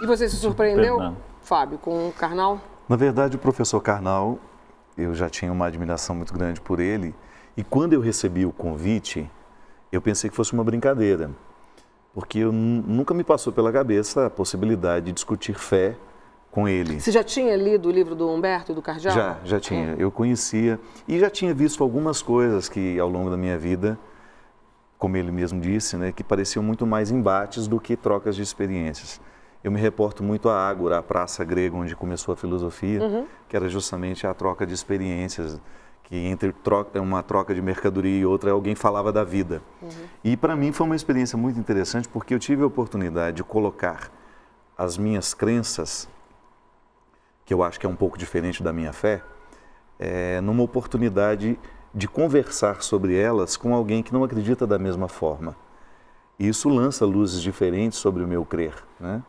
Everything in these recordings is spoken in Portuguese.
E você se surpreendeu, Fernando. Fábio, com o Karnal? Na verdade, o professor Karnal, eu já tinha uma admiração muito grande por ele. E quando eu recebi o convite, eu pensei que fosse uma brincadeira. Porque nunca me passou pela cabeça a possibilidade de discutir fé com ele. Você já tinha lido o livro do Humberto, do Cardial? Já tinha. Eu conhecia e já tinha visto algumas coisas que ao longo da minha vida, como ele mesmo disse, né, que pareciam muito mais embates do que trocas de experiências. Eu me reporto muito à Ágora, a praça grega onde começou a filosofia, que era justamente a troca de experiências, que entre uma troca de mercadoria e outra, alguém falava da vida. E para mim foi uma experiência muito interessante, porque eu tive a oportunidade de colocar as minhas crenças, que eu acho que é um pouco diferente da minha fé, numa oportunidade de conversar sobre elas com alguém que não acredita da mesma forma. E isso lança luzes diferentes sobre o meu crer, né?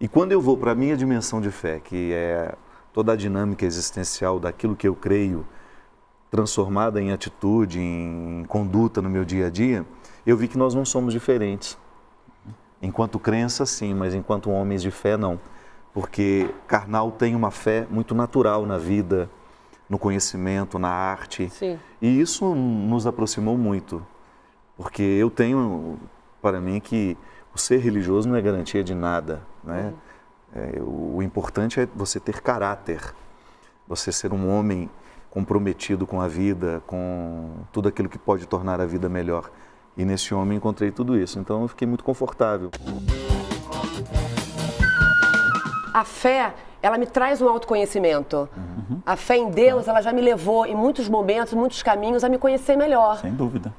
E quando eu vou para a minha dimensão de fé, que é toda a dinâmica existencial daquilo que eu creio, transformada em atitude, em conduta no meu dia a dia, eu vi que nós não somos diferentes. Enquanto crença, sim, mas enquanto homens de fé, não. Porque Karnal tem uma fé muito natural na vida, no conhecimento, na arte. Sim. E isso nos aproximou muito. Porque eu tenho, para mim, que o ser religioso não é garantia de nada, né? O importante é você ter caráter, você ser um homem comprometido com a vida, com tudo aquilo que pode tornar a vida melhor. E nesse homem encontrei tudo isso, então eu fiquei muito confortável. A fé, ela me traz um autoconhecimento. A fé em Deus, ela já me levou em muitos momentos, muitos caminhos a me conhecer melhor. Sem dúvida.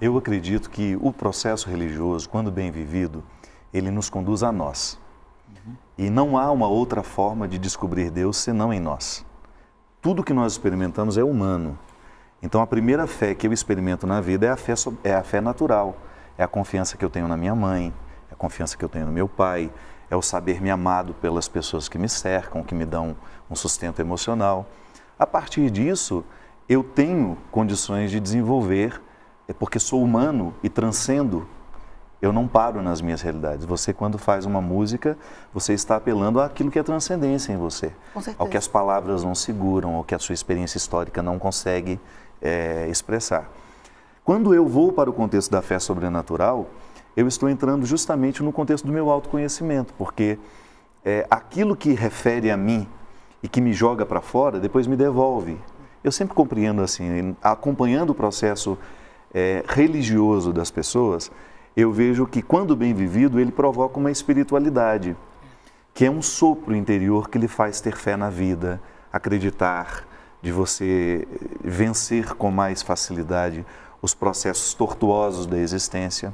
Eu acredito que o processo religioso, quando bem vivido, ele nos conduz a nós. E não há uma outra forma de descobrir Deus senão em nós. Tudo que nós experimentamos é humano. Então a primeira fé que eu experimento na vida é a fé natural. É a confiança que eu tenho na minha mãe, é a confiança que eu tenho no meu pai, é o saber me amado pelas pessoas que me cercam, que me dão um sustento emocional. A partir disso, eu tenho condições de desenvolver, porque sou humano e transcendo, eu não paro nas minhas realidades. Você, quando faz uma música, você está apelando àquilo que é transcendência em você. Com certeza. Ao que as palavras não seguram, ao que a sua experiência histórica não consegue expressar. Quando eu vou para o contexto da fé sobrenatural, eu estou entrando justamente no contexto do meu autoconhecimento, porque aquilo que refere a mim e que me joga para fora, depois me devolve. Eu sempre compreendo assim, acompanhando o processo religioso das pessoas, eu vejo que quando bem vivido, ele provoca uma espiritualidade, que é um sopro interior que lhe faz ter fé na vida, acreditar, de você vencer com mais facilidade os processos tortuosos da existência.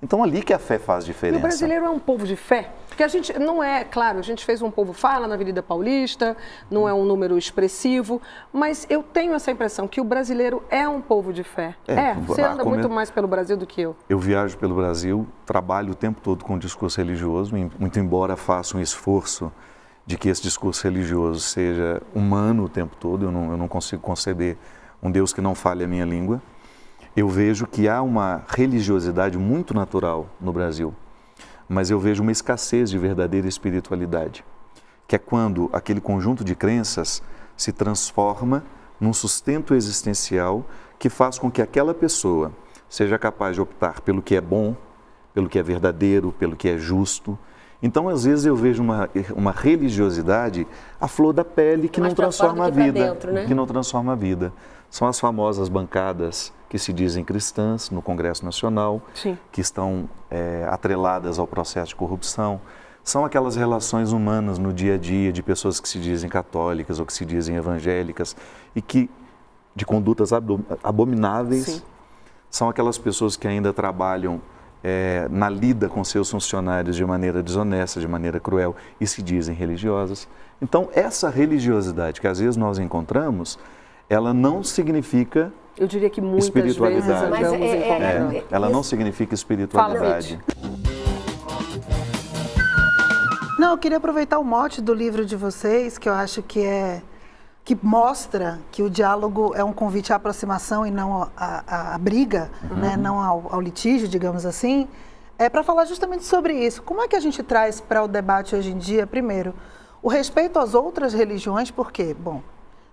Então, ali que a fé faz E diferença. o brasileiro é um povo de fé? Porque a gente não é, claro, a gente fez um povo fala na Avenida Paulista, não é um número expressivo, mas eu tenho essa impressão que o brasileiro é um povo de fé. Você anda muito mais pelo Brasil do que eu. Eu viajo pelo Brasil, trabalho o tempo todo com discurso religioso, muito embora faça um esforço de que esse discurso religioso seja humano o tempo todo, eu não consigo conceber um Deus que não fale a minha língua. Eu vejo que há uma religiosidade muito natural no Brasil, mas eu vejo uma escassez de verdadeira espiritualidade, que é quando aquele conjunto de crenças se transforma num sustento existencial que faz com que aquela pessoa seja capaz de optar pelo que é bom, pelo que é verdadeiro, pelo que é justo. Então, às vezes, eu vejo uma religiosidade à flor da pele que não transforma a vida, dentro, né? que não transforma a vida. São as famosas bancadas que se dizem cristãs no Congresso Nacional, Sim. que estão atreladas ao processo de corrupção. São aquelas relações humanas no dia a dia de pessoas que se dizem católicas ou que se dizem evangélicas e que, de condutas abomináveis, Sim. São aquelas pessoas que ainda trabalham na lida com seus funcionários de maneira desonesta, de maneira cruel e se dizem religiosas. Então, essa religiosidade que às vezes nós encontramos, ela não significa Eu diria que muitas vezes espiritualidade. andamos encontrando. Ela não significa espiritualidade. Não, eu queria aproveitar o mote do livro de vocês, que eu acho que mostra que o diálogo é um convite à aproximação e não à briga, né? Não ao litígio, digamos assim. para falar justamente sobre isso. Como é que a gente traz para o debate hoje em dia, primeiro, o respeito às outras religiões, porque, bom,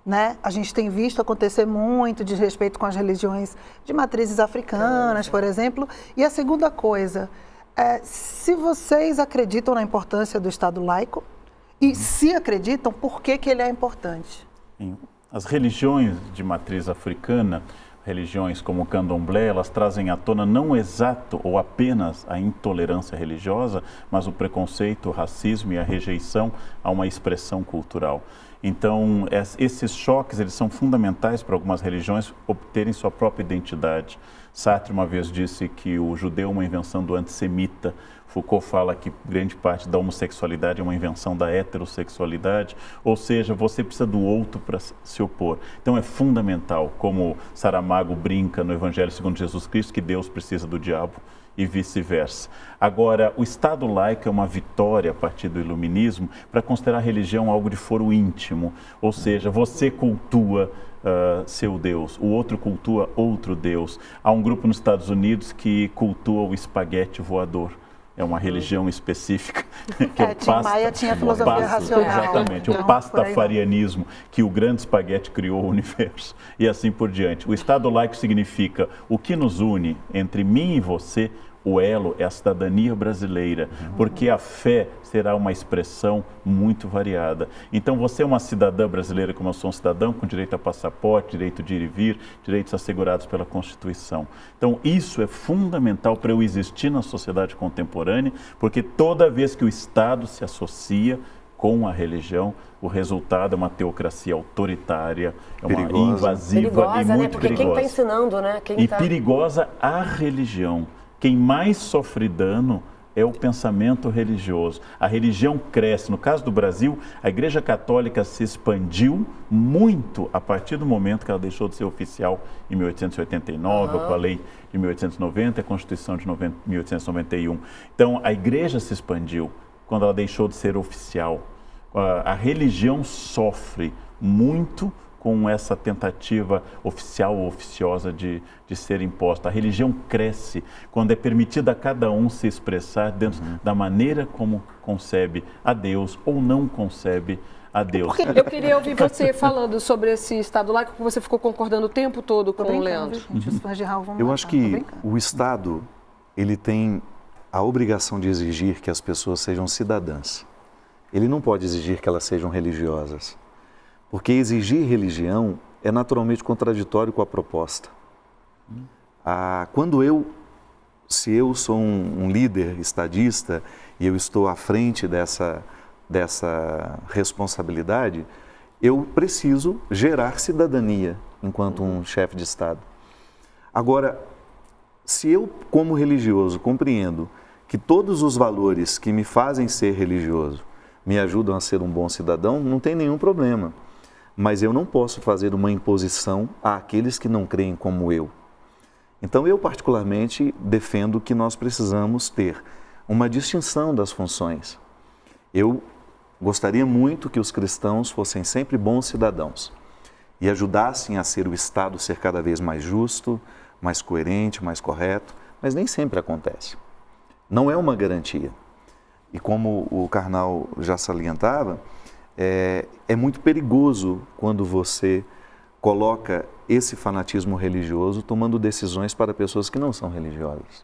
né, a gente tem visto acontecer muito desrespeito com as religiões de matrizes africanas, por exemplo. E a segunda coisa, se vocês acreditam na importância do Estado laico, e se acreditam, por que ele é importante? As religiões de matriz africana, religiões como o candomblé, elas trazem à tona não exato ou apenas a intolerância religiosa, mas o preconceito, o racismo e a rejeição a uma expressão cultural. Então, esses choques, eles são fundamentais para algumas religiões obterem sua própria identidade. Sartre uma vez disse que o judeu é uma invenção do antissemita. Foucault fala que grande parte da homossexualidade é uma invenção da heterossexualidade, ou seja, você precisa do outro para se opor. Então é fundamental, como Saramago brinca no Evangelho segundo Jesus Cristo, que Deus precisa do diabo e vice-versa. Agora, o Estado laico é uma vitória a partir do iluminismo para considerar a religião algo de foro íntimo, ou seja, você cultua seu Deus, o outro cultua outro Deus. Há um grupo nos Estados Unidos que cultua o espaguete voador. É uma religião específica. Que é o Tim Maia tinha filosofia racional. Exatamente, então, o pastafarianismo, que o grande espaguete criou o universo. E assim por diante. O Estado laico significa o que nos une entre mim e você. O elo é a cidadania brasileira, porque a fé será uma expressão muito variada. Então, você é uma cidadã brasileira, como eu sou um cidadão, com direito a passaporte, direito de ir e vir, direitos assegurados pela Constituição. Então, isso é fundamental para eu existir na sociedade contemporânea, porque toda vez que o Estado se associa com a religião, o resultado é uma teocracia autoritária, é uma invasiva e muito porque perigosa. quem está ensinando, né? Perigosa a religião. Quem mais sofre dano é o pensamento religioso. A religião cresce. No caso do Brasil, a Igreja Católica se expandiu muito a partir do momento que ela deixou de ser oficial em 1889, com a lei de 1890 e a Constituição de 1891. Então, a Igreja se expandiu quando ela deixou de ser oficial. A religião sofre muito com essa tentativa oficial ou oficiosa de ser imposta. A religião cresce quando é permitida a cada um se expressar dentro da maneira como concebe a Deus ou não concebe a Deus. Eu queria ouvir você falando sobre esse Estado laico, que você ficou concordando o tempo todo com o Leandro. Eu acho que o Estado, ele tem a obrigação de exigir que as pessoas sejam cidadãs. Ele não pode exigir que elas sejam religiosas. Porque exigir religião é naturalmente contraditório com a proposta. Se eu sou um líder estadista e eu estou à frente dessa responsabilidade, eu preciso gerar cidadania enquanto um chefe de Estado. Agora, se eu, como religioso, compreendo que todos os valores que me fazem ser religioso me ajudam a ser um bom cidadão, não tem nenhum problema. Mas eu não posso fazer uma imposição àqueles que não creem como eu. Então, eu particularmente defendo que nós precisamos ter uma distinção das funções. Eu gostaria muito que os cristãos fossem sempre bons cidadãos e ajudassem a ser o Estado ser cada vez mais justo, mais coerente, mais correto, mas nem sempre acontece. Não é uma garantia. E como o Karnal já salientava, é muito perigoso quando você coloca esse fanatismo religioso tomando decisões para pessoas que não são religiosas.